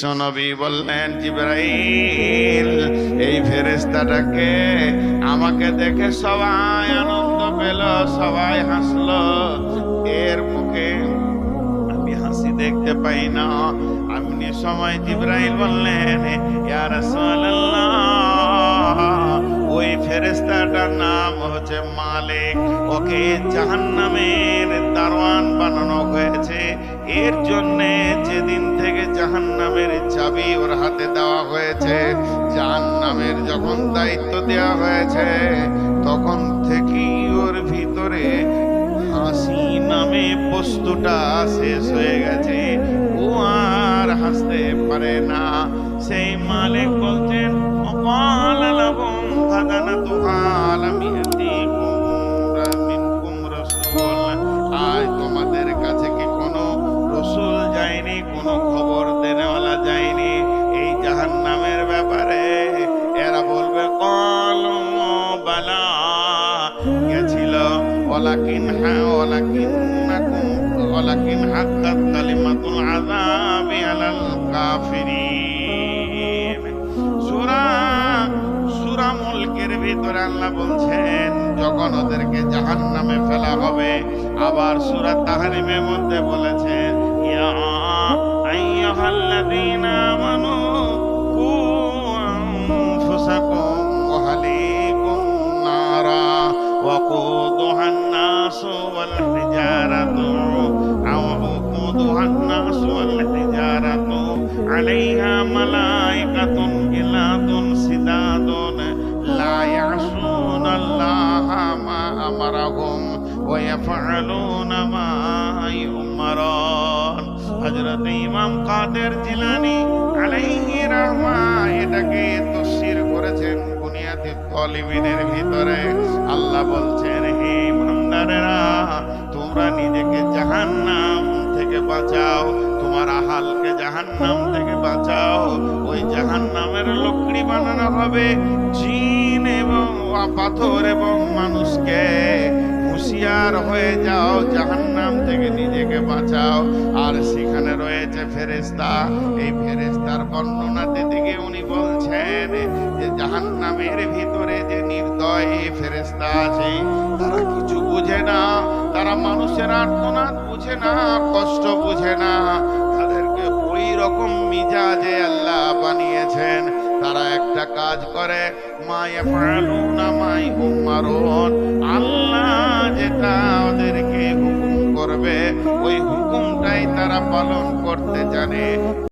বিশ্বনবী বললেন, জিবরাইল, এই ফেরেশতাটাকে আমাকে দেখে সবাই আনন্দ পেল, সবাই হাসলো, এর মুখে আমি হাসি দেখতে পাই না। এমনি সময় জিবরাইল বললেন, ইয়া রাসূলুল্লাহ, ওই ফেরেশতাটার নাম হচ্ছে মালিক, ওকে জাহান্নামের দারওয়ান বানানো হয়েছে। এর জন্যে যেদিন থেকে জাহান্নামের চাবি ওর হাতে দেওয়া হয়েছে, জাহান্নামের যখন দায়িত্ব দেওয়া হয়েছে, তখন থেকেই ওর ভিতরে হাসি নামে বস্তুটা শেষ হয়ে গেছে, ও আর হাসতে পারে না। সেই মালিক বলছেন, আজ তোমাদের কাছে কি কোনো রসুল যায়নি, কোনো খবর দেনেওয়ালা যায়নি এই জাহান্নামের ব্যাপারে? এরা বলবে, কলু বালা, গেছিল, ওয়ালাকিন হাক্কাত কালিমাতুল আযাবি আলাল কাফিরিন। সূরা মুলকের ভিতরে আল্লাহ বলছেন, যখন ওদেরকে জাহান্নামে ফেলা হবে, আবার সূরা তাহরিমের মধ্যে বলেছেন, ইয়া আইয়ুহাল্লাযীনা আমানু কু আনফুসাকুম ওয়া আহলিকুম নারা وقودها الناس والحجارة عليها ملائكة غلاظ شداد لا يعصون الله ما أمرهم ويفعلون ما يؤمرون। হযরত ইমাম কাদের জিলানী আলাইহি রাহমা এটাকে তাফসীর করেছেন বুনিয়াতুত তালিবিনের ভিতরে। আল্লাহ বলছেন, হে ইমানদারেরা, তোমরা নিজেকে জাহান্নাম থেকে বাঁচাও, তোমার আহালকে জাহান্নাম থেকে বাঁচাও। ওই জাহান্নামের লকড়ি বানানো হবে জিন এবং পাথর এবং মানুষকে। হুঁশিয়ার হয়ে যাও, জাহান্নাম থেকে নিজেকে বাঁচাও। আর সেখানে রয়েছে ফেরেশতা। এই ফেরেশতার বর্ণনা দিতে গিয়ে উনি বলছেন যে জাহান্নামের ভিতরে যে নির্দয় ফেরেশতা আছে, তারা কিছু বুঝে না, তারা মানুষের আর্তনাদ বুঝে না, কষ্ট বুঝে না। তাদেরকে ওই রকম মিজাজে আল্লাহ বানিয়েছেন, তারা একটা কাজ করে, মা ইয়াফআলুনা মা ইউমারুন, আল্লাহ যেটা ওদেরকে হুকুম করবে ওই হুকুমটাই তারা পালন করতে জানে।